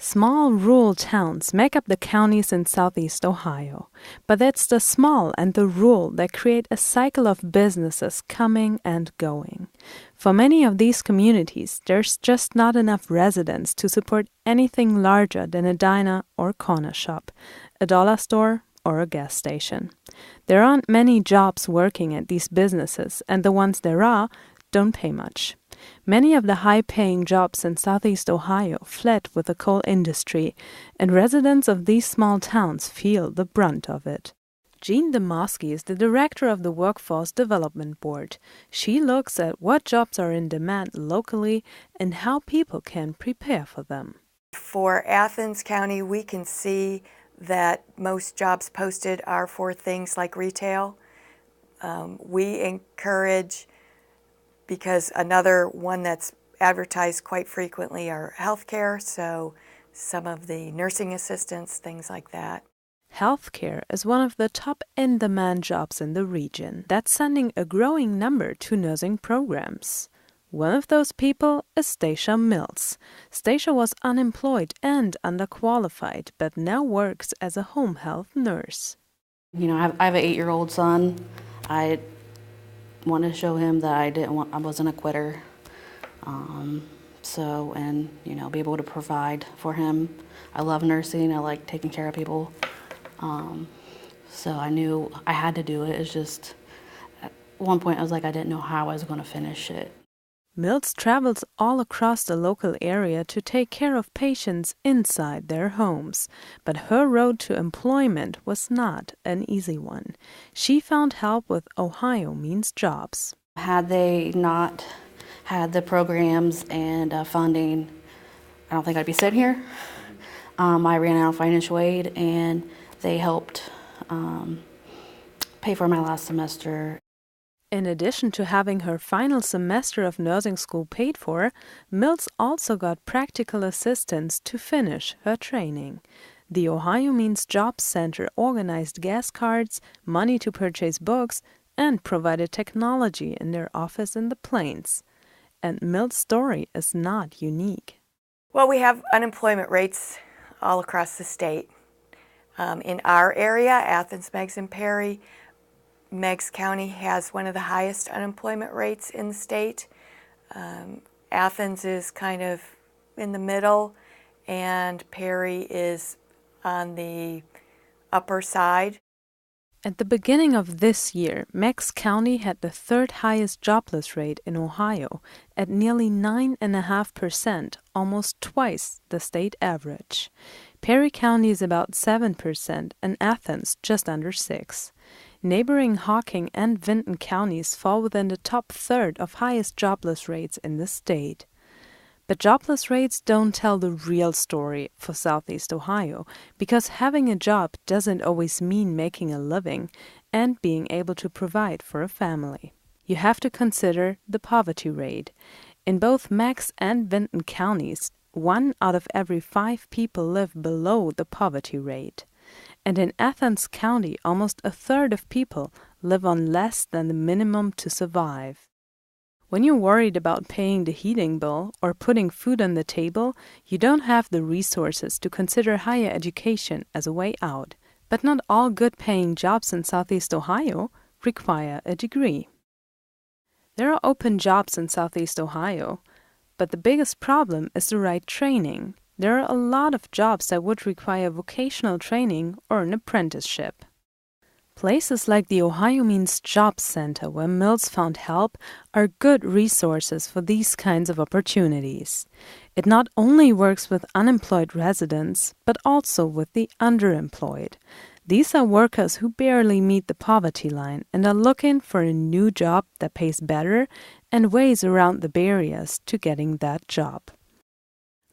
Small rural towns make up the counties in southeast Ohio, but it's the small and the rural that create a cycle of businesses coming and going. For many of these communities, there's just not enough residents to support anything larger than a diner or corner shop, a dollar store, or a gas station. There aren't many jobs working at these businesses, and the ones there are don't pay much. Many of the high-paying jobs in southeast Ohio fled with the coal industry, and residents of these small towns feel the brunt of it. Jean Demosky is the director of the Workforce Development Board. She looks at what jobs are in demand locally and how people can prepare for them. For Athens County, we can see that most jobs posted are for things like retail. We encourage, because another one that's advertised quite frequently are healthcare, so some of the nursing assistants, things like that. Healthcare is one of the top in-demand jobs in the region that's sending a growing number to nursing programs. One of those people is Stacia Mills. Stacia was unemployed and underqualified, but now works as a home health nurse. You know, I have an 8-year-old son. I want to show him that I wasn't a quitter. And be able to provide for him. I love nursing. I like taking care of people. So I knew I had to do it. It's just, at one point I was like, I didn't know how I was going to finish it. Mills travels all across the local area to take care of patients inside their homes. But her road to employment was not an easy one. She found help with Ohio Means Jobs. Had they not had the programs and funding, I don't think I'd be sitting here. I ran out of financial aid, and they helped pay for my last semester. In addition to having her final semester of nursing school paid for, Mills also got practical assistance to finish her training. The Ohio Means Jobs Center organized gas cards, money to purchase books, and provided technology in their office in the Plains. And Mills' story is not unique. Well, we have unemployment rates all across the state. In our area, Athens, Meigs, and Perry, Meigs County has one of the highest unemployment rates in the state. Athens is kind of in the middle, and Perry is on the upper side. At the beginning of this year, Meigs County had the third highest jobless rate in Ohio at nearly 9.5%, almost twice the state average. Perry County is about 7% and Athens just under 6%. Neighboring Hocking and Vinton counties fall within the top third of highest jobless rates in the state. But jobless rates don't tell the real story for Southeast Ohio, because having a job doesn't always mean making a living and being able to provide for a family. You have to consider the poverty rate. In both Meigs and Vinton counties, 1 out of every 5 people live below the poverty rate. And in Athens County, almost a third of people live on less than the minimum to survive. When you're worried about paying the heating bill or putting food on the table, you don't have the resources to consider higher education as a way out. But not all good-paying jobs in Southeast Ohio require a degree. There are open jobs in Southeast Ohio, but the biggest problem is the right training. There are a lot of jobs that would require vocational training or an apprenticeship. Places like the Ohio Means Jobs Center, where Mills found help, are good resources for these kinds of opportunities. It not only works with unemployed residents, but also with the underemployed. These are workers who barely meet the poverty line and are looking for a new job that pays better and ways around the barriers to getting that job.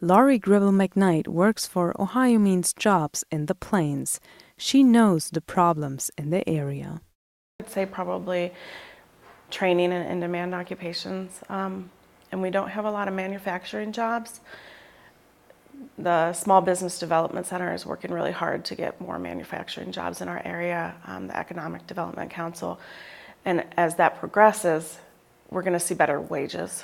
Laurie Gribble McKnight works for Ohio Means Jobs in the Plains. She knows the problems in the area. I'd say probably training in in-demand occupations, and we don't have a lot of manufacturing jobs. The Small Business Development Center is working really hard to get more manufacturing jobs in our area, the Economic Development Council, and as that progresses, we're going to see better wages.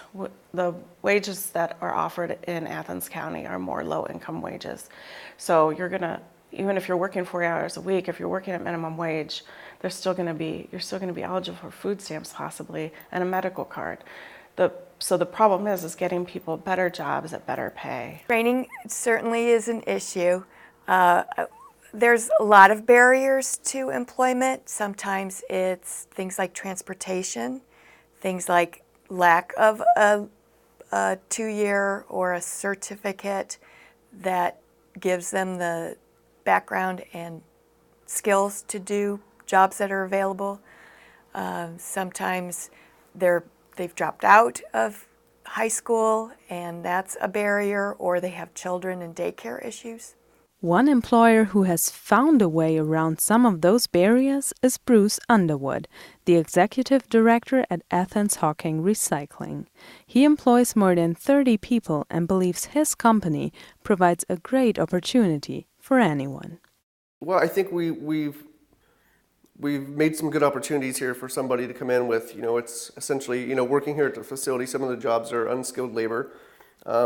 The wages that are offered in Athens County are more low-income wages. So you're going to, even if you're working 40 hours a week, if you're working at minimum wage, you're still going to be eligible for food stamps possibly and a medical card. So the problem is getting people better jobs at better pay. Training certainly is an issue. There's a lot of barriers to employment. Sometimes it's things like transportation, things like lack of a 2-year or a certificate that gives them the background and skills to do jobs that are available. Sometimes they've dropped out of high school and that's a barrier, or they have children and daycare issues. One employer who has found a way around some of those barriers is Bruce Underwood, the executive director at Athens Hocking Recycling. He employs more than 30 people and believes his company provides a great opportunity for anyone. Well, I think we've made some good opportunities here for somebody to come in with, it's essentially, working here at the facility. Some of the jobs are unskilled labor.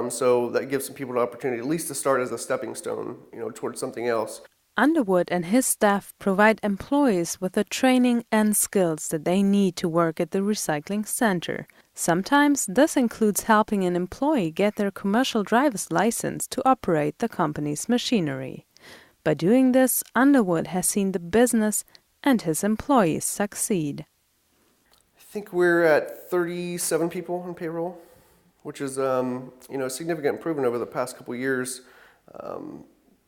So that gives some people an opportunity at least to start as a stepping stone, towards something else. Underwood and his staff provide employees with the training and skills that they need to work at the recycling center. Sometimes this includes helping an employee get their commercial driver's license to operate the company's machinery. By doing this, Underwood has seen the business and his employees succeed. I think we're at 37 people on payroll, which is a significant improvement over the past couple of years.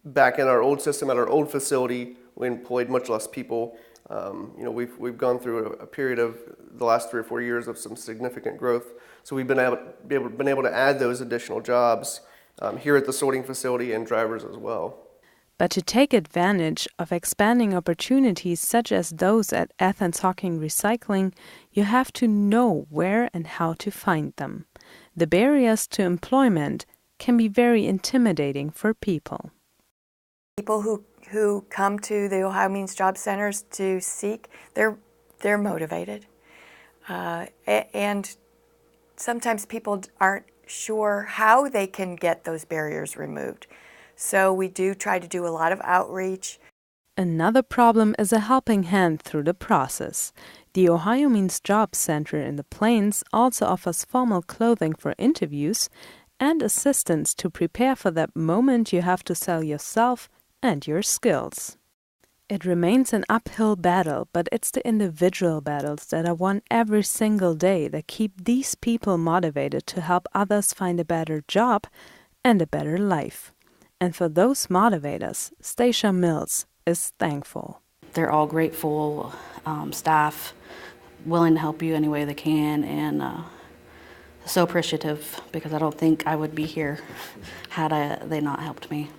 Back in our old system at our old facility, we employed much less people. We've gone through a period of the last 3 or 4 years of some significant growth. So we've been able to add those additional jobs here at the sorting facility and drivers as well. But to take advantage of expanding opportunities such as those at Athens Hocking Recycling, you have to know where and how to find them. The barriers to employment can be very intimidating for people. People who come to the Ohio Means Job Centers to seek, they're motivated. And sometimes people aren't sure how they can get those barriers removed. So we do try to do a lot of outreach. Another problem is a helping hand through the process. The Ohio Means Job Center in the Plains also offers formal clothing for interviews and assistance to prepare for that moment you have to sell yourself and your skills. It remains an uphill battle, but it's the individual battles that are won every single day that keep these people motivated to help others find a better job and a better life. And for those motivators, Stacia Mills is thankful. They're all grateful staff, willing to help you any way they can, and so appreciative because I don't think I would be here had they not helped me.